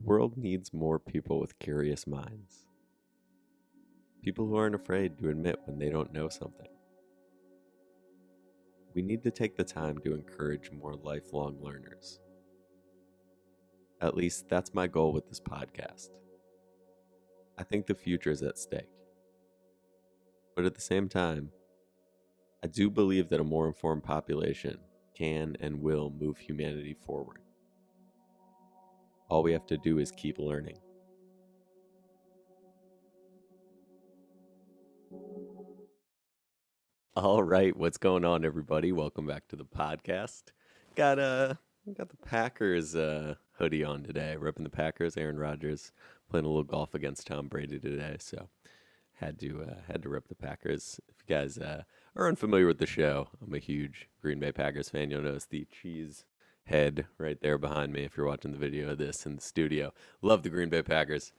The world needs more people with curious minds. People who aren't afraid to admit when they don't know something. We need to take the time to encourage more lifelong learners. At least that's my goal with this podcast. I think the future is at stake. But at the same time, I do believe that a more informed population can and will move humanity forward. All we have to do is keep learning. All right, what's going on, everybody? Welcome back to the podcast. Got got the Packers hoodie on today. Repping the Packers. Aaron Rodgers playing a little golf against Tom Brady today, so had to rep the Packers. If you guys are unfamiliar with the show, I'm a huge Green Bay Packers fan. You'll notice the cheese head right there behind me if you're watching the video of this in the studio. Love the Green Bay Packers.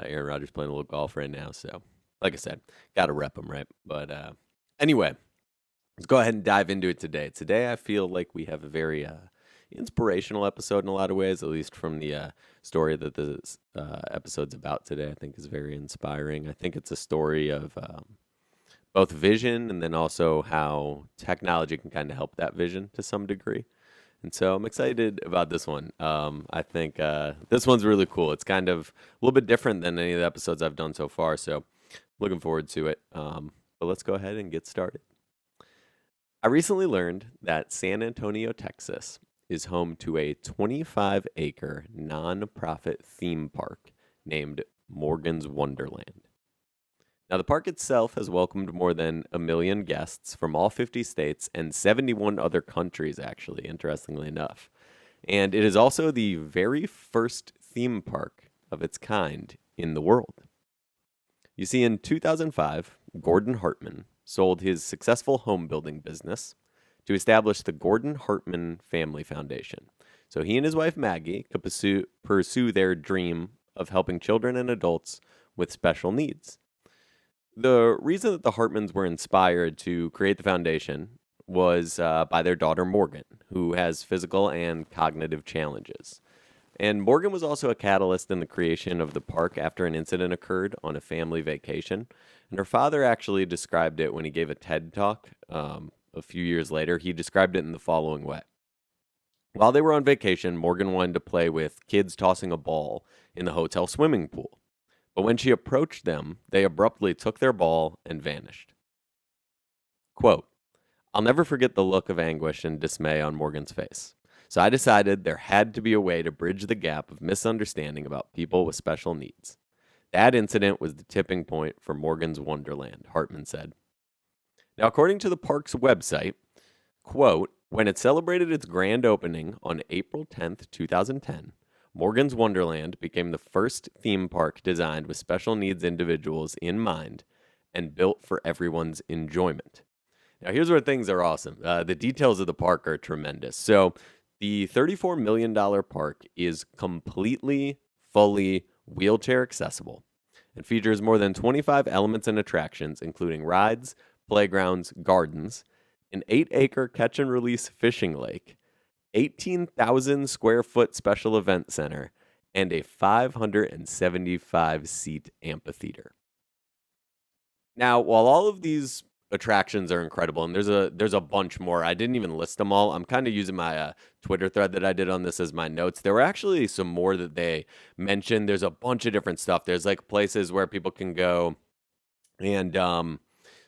Aaron Rodgers playing a little golf right now, so like I said, got to rep them, right? But anyway, let's go ahead and dive into it today. Today, I feel like we have a very inspirational episode in a lot of ways, at least from the story that this episode's about today. I think is very inspiring. I think it's a story of both vision and then also how technology can kind of help that vision to some degree. And so I'm excited about this one. I think this one's really cool. It's kind of a little bit different than any of the episodes I've done so far. So looking forward to it. But let's go ahead and get started. I recently learned that San Antonio, Texas is home to a 25-acre nonprofit theme park named Morgan's Wonderland. Now, the park itself has welcomed more than 1 million guests from all 50 states and 71 other countries, actually, interestingly enough. And it is also the very first theme park of its kind in the world. You see, in 2005, Gordon Hartman sold his successful home building business to establish the Gordon Hartman Family Foundation. So he and his wife Maggie could pursue their dream of helping children and adults with special needs. The reason that the Hartmans were inspired to create the foundation was by their daughter Morgan, who has physical and cognitive challenges. And Morgan was also a catalyst in the creation of the park after an incident occurred on a family vacation. And her father actually described it when he gave a TED talk a few years later. He described it in the following way. While they were on vacation, Morgan wanted to play with kids tossing a ball in the hotel swimming pool. But when she approached them, they abruptly took their ball and vanished. Quote, "I'll never forget the look of anguish and dismay on Morgan's face. So I decided there had to be a way to bridge the gap of misunderstanding about people with special needs. That incident was the tipping point for Morgan's Wonderland," Hartman said. Now, according to the park's website, quote, "When it celebrated its grand opening on April 10th, 2010, Morgan's Wonderland became the first theme park designed with special needs individuals in mind and built for everyone's enjoyment." Now, here's where things are awesome. The details of the park are tremendous. So, the $34 million park is completely, fully wheelchair accessible and features more than 25 elements and attractions, including rides, playgrounds, gardens, an 8-acre catch and release fishing lake, 18,000 square foot special event center, and a 575 seat amphitheater. Now, while all of these attractions are incredible, and there's a bunch more. I didn't even list them all. I'm kind of using my Twitter thread that I did on this as my notes. There were actually some more that they mentioned. There's a bunch of different stuff. There's like places where people can go and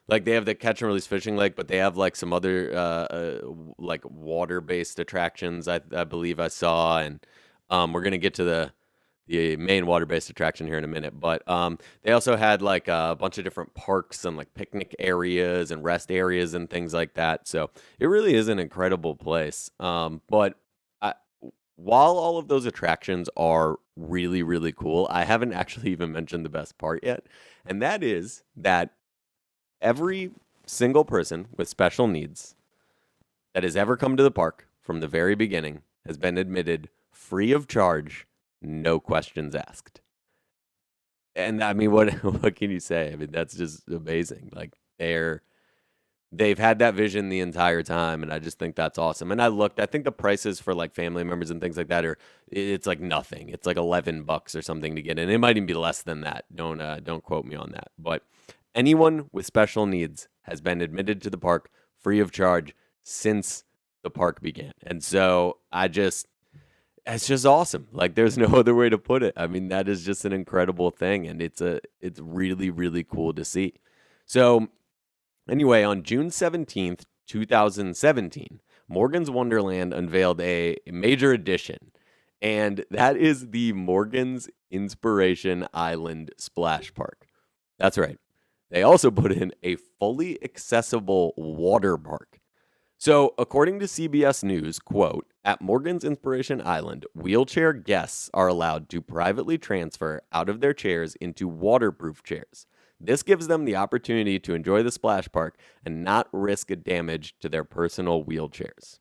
like they have the catch and release fishing lake, but they have like some other like water-based attractions I believe I saw, and we're gonna get to the main water-based attraction here in a minute, but they also had like a bunch of different parks and like picnic areas and rest areas and things like that. So it really is an incredible place. But while all of those attractions are really, really cool, I haven't actually even mentioned the best part yet, and that is that every single person with special needs that has ever come to the park from the very beginning has been admitted free of charge, no questions asked. And I mean, what can you say? I mean, that's just amazing. Like they've had that vision the entire time, and I just think that's awesome. And I think the prices for like family members and things like that it's like nothing. It's like $11 or something to get in. It might even be less than that. Don't quote me on that. But anyone with special needs has been admitted to the park free of charge since the park began. And so it's just awesome. Like there's no other way to put it. I mean, that is just an incredible thing, and it's really, really cool to see. So anyway, on June 17th, 2017, Morgan's Wonderland unveiled a major addition, and that is the Morgan's Inspiration Island Splash Park. That's right. They also put in a fully accessible water park. So, according to CBS News, quote, at Morgan's Inspiration Island, wheelchair guests are allowed to privately transfer out of their chairs into waterproof chairs. This gives them the opportunity to enjoy the splash park and not risk a damage to their personal wheelchairs.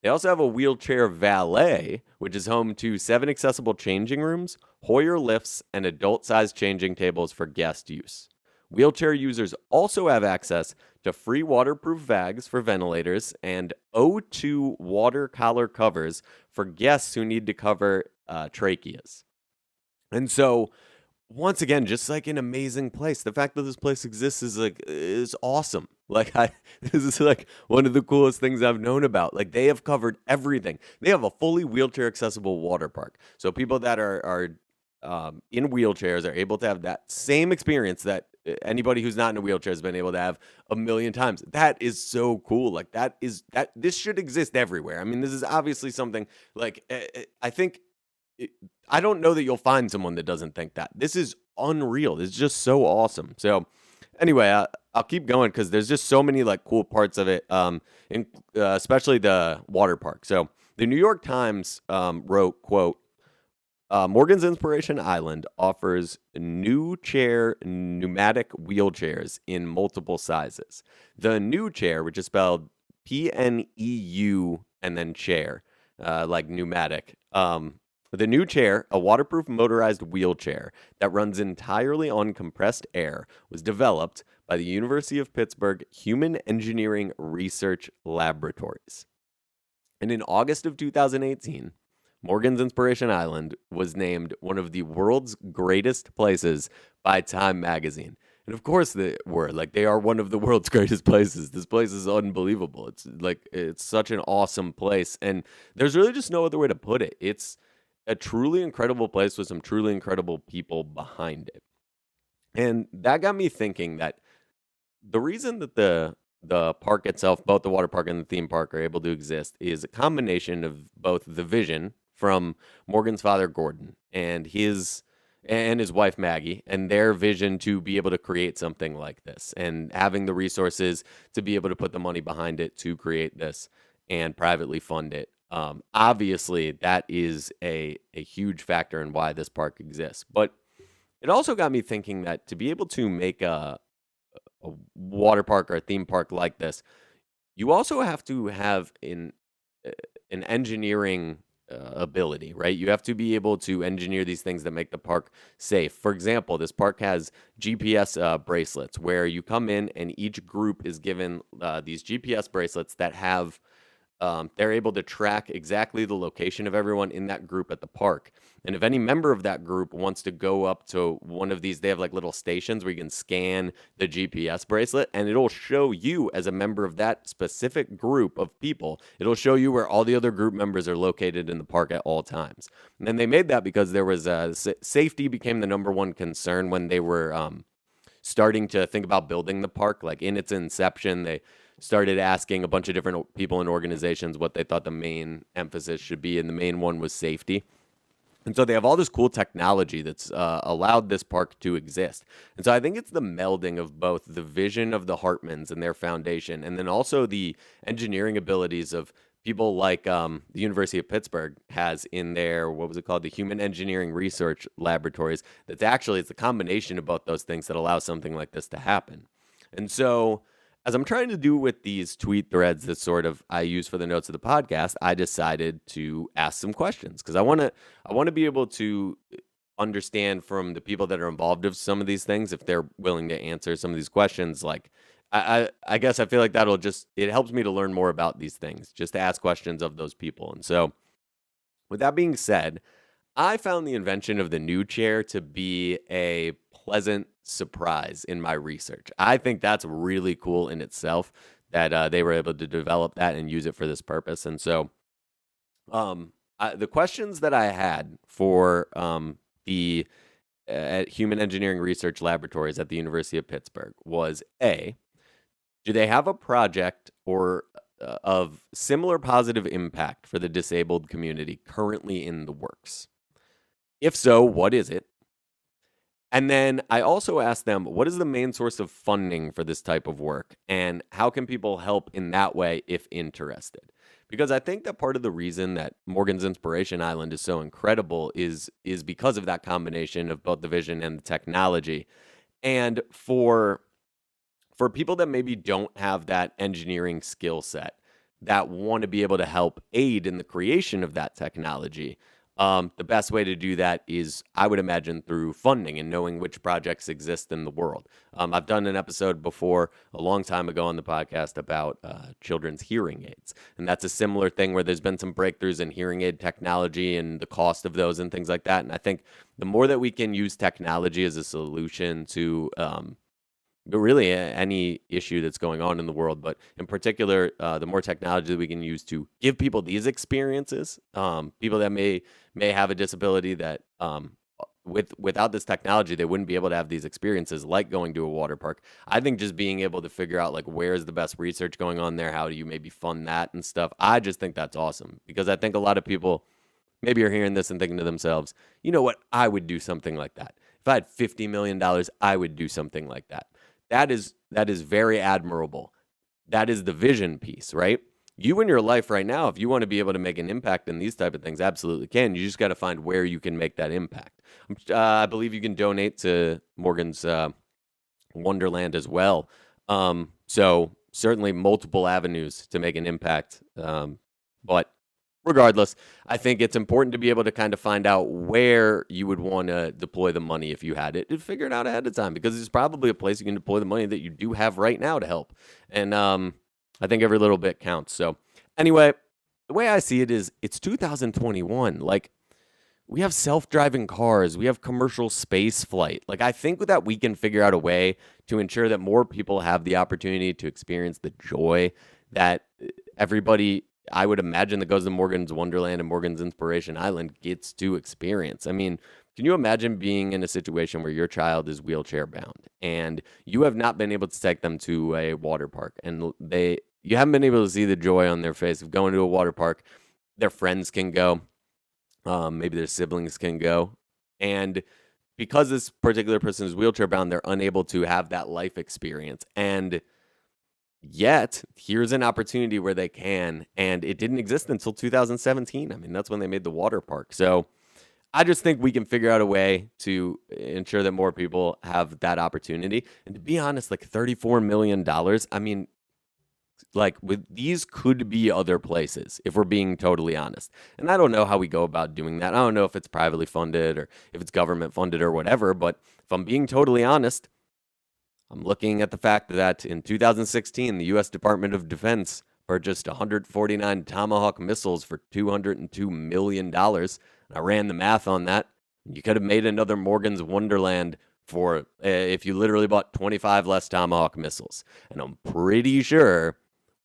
They also have a wheelchair valet, which is home to 7 accessible changing rooms, Hoyer lifts, and adult-sized changing tables for guest use. Wheelchair users also have access to free waterproof bags for ventilators and O2 water collar covers for guests who need to cover tracheas. And so, once again, just like an amazing place. The fact that this place exists is awesome. This is like one of the coolest things I've known about. Like they have covered everything. They have a fully wheelchair accessible water park. So people that are in wheelchairs are able to have that same experience that anybody who's not in a wheelchair has been able to have a million times. That is so cool. Like this should exist everywhere. I mean, this is obviously something like I think. I don't know that you'll find someone that doesn't think that. This is unreal. It's just so awesome. So anyway, I'll keep going because there's just so many like cool parts of it, especially the water park. So the New York Times wrote, quote, Morgan's Inspiration Island offers new chair pneumatic wheelchairs in multiple sizes. The new chair, which is spelled PNEU and then chair, like pneumatic, the new chair, a waterproof motorized wheelchair that runs entirely on compressed air, was developed by the University of Pittsburgh Human Engineering Research Laboratories. And in August of 2018, Morgan's Inspiration Island was named one of the world's greatest places by Time magazine. And of course they were. Like they are one of the world's greatest places. This place is unbelievable. It's such an awesome place. And there's really just no other way to put it. It's a truly incredible place with some truly incredible people behind it. And that got me thinking that the reason that the park itself, both the water park and the theme park, are able to exist is a combination of both the vision from Morgan's father Gordon and his wife Maggie, and their vision to be able to create something like this, and having the resources to be able to put the money behind it to create this and privately fund it. Obviously, that is a huge factor in why this park exists. But it also got me thinking that to be able to make a water park or a theme park like this, you also have to have an engineering ability, right? You have to be able to engineer these things that make the park safe. For example, this park has GPS bracelets where you come in and each group is given these GPS bracelets that have they're able to track exactly the location of everyone in that group at the park. And if any member of that group wants to go up to one of these, they have like little stations where you can scan the GPS bracelet and it'll show you as a member of that specific group of people. It'll show you where all the other group members are located in the park at all times. And then they made that because there was safety became the number one concern when they were starting to think about building the park. Like in its inception, they started asking a bunch of different people and organizations what they thought the main emphasis should be, and the main one was safety. And so they have all this cool technology that's allowed this park to exist. And so I think it's the melding of both the vision of the Hartmans and their foundation, and then also the engineering abilities of people like the University of Pittsburgh has in their, what was it called, the Human Engineering Research Laboratories. It's a combination of both those things that allow something like this to happen. And so as I'm trying to do with these tweet threads that sort of I use for the notes of the podcast, I decided to ask some questions because I want to be able to understand from the people that are involved of some of these things, if they're willing to answer some of these questions, like I guess I feel like it helps me to learn more about these things, just to ask questions of those people. And so, with that being said, I found the invention of the new chair to be a pleasant surprise in my research. I think that's really cool in itself that they were able to develop that and use it for this purpose. And so, the questions that I had for the Human Engineering Research Laboratories at the University of Pittsburgh was A, do they have a project or of similar positive impact for the disabled community currently in the works? If so, what is it? And then I also asked them, what is the main source of funding for this type of work? And how can people help in that way if interested? Because I think that part of the reason that Morgan's Inspiration Island is so incredible is because of that combination of both the vision and the technology. And for people that maybe don't have that engineering skill set that want to be able to help aid in the creation of that technology, the best way to do that is, I would imagine, through funding and knowing which projects exist in the world. I've done an episode before, a long time ago on the podcast, about children's hearing aids. And that's a similar thing where there's been some breakthroughs in hearing aid technology and the cost of those and things like that. And I think the more that we can use technology as a solution to but really any issue that's going on in the world, but in particular, the more technology that we can use to give people these experiences, people that may have a disability that without this technology, they wouldn't be able to have these experiences, like going to a water park. I think just being able to figure out, like, where's the best research going on there, how do you maybe fund that and stuff, I just think that's awesome, because I think a lot of people maybe are hearing this and thinking to themselves, you know what, I would do something like that. If I had $50 million, I would do something like that. That is very admirable. That is the vision piece, right? You in your life right now, if you want to be able to make an impact in these type of things, absolutely can. You just got to find where you can make that impact. I believe you can donate to Morgan's Wonderland as well. So certainly multiple avenues to make an impact. But regardless, I think it's important to be able to kind of find out where you would want to deploy the money if you had it, and figure it out ahead of time, because there's probably a place you can deploy the money that you do have right now to help. And I think every little bit counts. So anyway, the way I see it is, it's 2021. Like, we have self-driving cars, we have commercial space flight. Like, I think that we can figure out a way to ensure that more people have the opportunity to experience the joy that everybody, I would imagine, that goes to Morgan's Wonderland and Morgan's Inspiration Island gets to experience. I mean, can you imagine being in a situation where your child is wheelchair bound and you have not been able to take them to a water park, and you haven't been able to see the joy on their face of going to a water park? Their friends can go, maybe their siblings can go, and because this particular person is wheelchair bound, they're unable to have that life experience. And yet, here's an opportunity where they can, and it didn't exist until 2017. I mean, that's when they made the water park. So I just think we can figure out a way to ensure that more people have that opportunity. And to be honest, like $34 million, I mean, like, these could be other places, if we're being totally honest. And I don't know how we go about doing that. I don't know if it's privately funded or if it's government funded or whatever. But if I'm being totally honest, I'm looking at the fact that in 2016, the U.S. Department of Defense purchased 149 Tomahawk missiles for $202 million. And I ran the math on that. You could have made another Morgan's Wonderland for if you literally bought 25 less Tomahawk missiles. And I'm pretty sure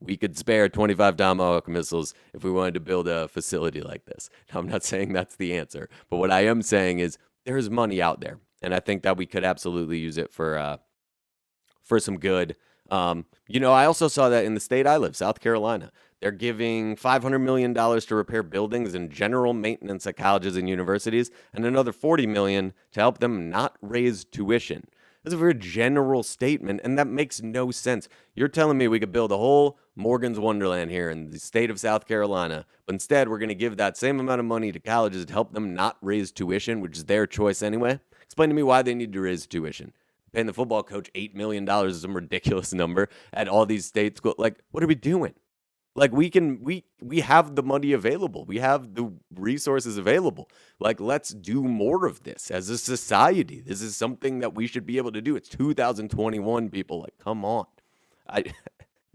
we could spare 25 Tomahawk missiles if we wanted to build a facility like this. Now, I'm not saying that's the answer, but what I am saying is there's money out there. And I think that we could absolutely use it for some good. I also saw that in the state I live, South Carolina, they're giving $500 million to repair buildings and general maintenance at colleges and universities, and another $40 million to help them not raise tuition. That's a very general statement, and that makes no sense. You're telling me we could build a whole Morgan's Wonderland here in the state of South Carolina, but instead we're going to give that same amount of money to colleges to help them not raise tuition, which is their choice anyway? Explain to me why they need to raise tuition. Paying the football coach $8 million is some ridiculous number at all these state schools. Like, what are we doing? Like, we have the money available. We have the resources available. Like, let's do more of this as a society. This is something that we should be able to do. It's 2021, people. Like, come on. I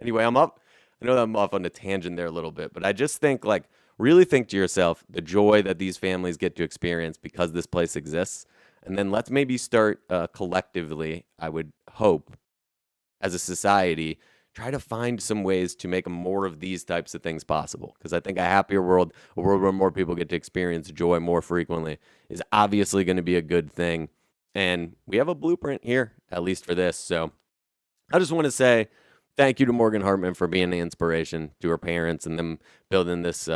anyway, I'm up. I know that I'm off on a tangent there a little bit, but I just think like really think to yourself the joy that these families get to experience because this place exists, and then let's maybe start collectively. I would hope as a society try to find some ways to make more of these types of things possible because I think a happier world, a world where more people get to experience joy more frequently, is obviously going to be a good thing, and we have a blueprint here at least for this. So I just want to say thank you to Morgan Hartman for being the inspiration to her parents and them building this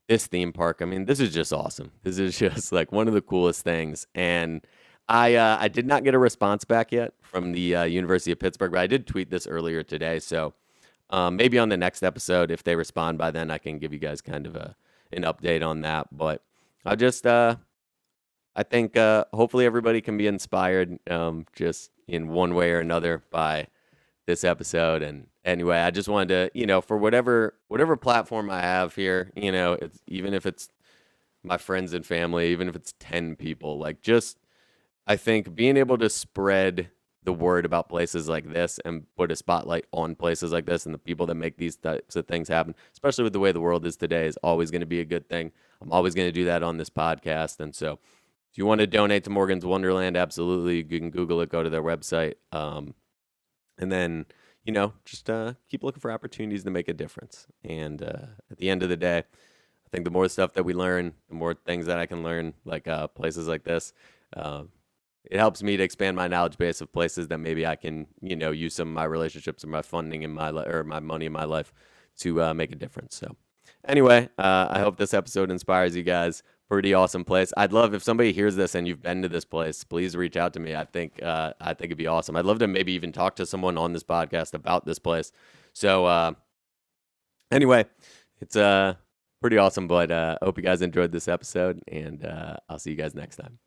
theme park. I mean, this is just awesome. This is just like one of the coolest things. And I did not get a response back yet from the University of Pittsburgh, but I did tweet this earlier today. So maybe on the next episode, if they respond by then, I can give you guys kind of an update on that. But I just I think hopefully everybody can be inspired just in one way or another by this episode. And anyway, I just wanted to, for whatever platform I have here, it's even if it's my friends and family, even if it's 10 people, like just I think being able to spread the word about places like this and put a spotlight on places like this and the people that make these types of things happen, especially with the way the world is today, is always going to be a good thing. I'm always going to do that on this podcast. And so if you want to donate to Morgan's Wonderland, absolutely. You can Google it, go to their website. And then, just keep looking for opportunities to make a difference. And at the end of the day, I think the more stuff that we learn, the more things that I can learn, like places like this, it helps me to expand my knowledge base of places that maybe I can, use some of my relationships or my funding in my or my money in my life to make a difference. So anyway, I hope this episode inspires you guys. Pretty awesome place. I'd love if somebody hears this and you've been to this place, please reach out to me. I think it'd be awesome. I'd love to maybe even talk to someone on this podcast about this place. So anyway, it's pretty awesome. But I hope you guys enjoyed this episode, and I'll see you guys next time.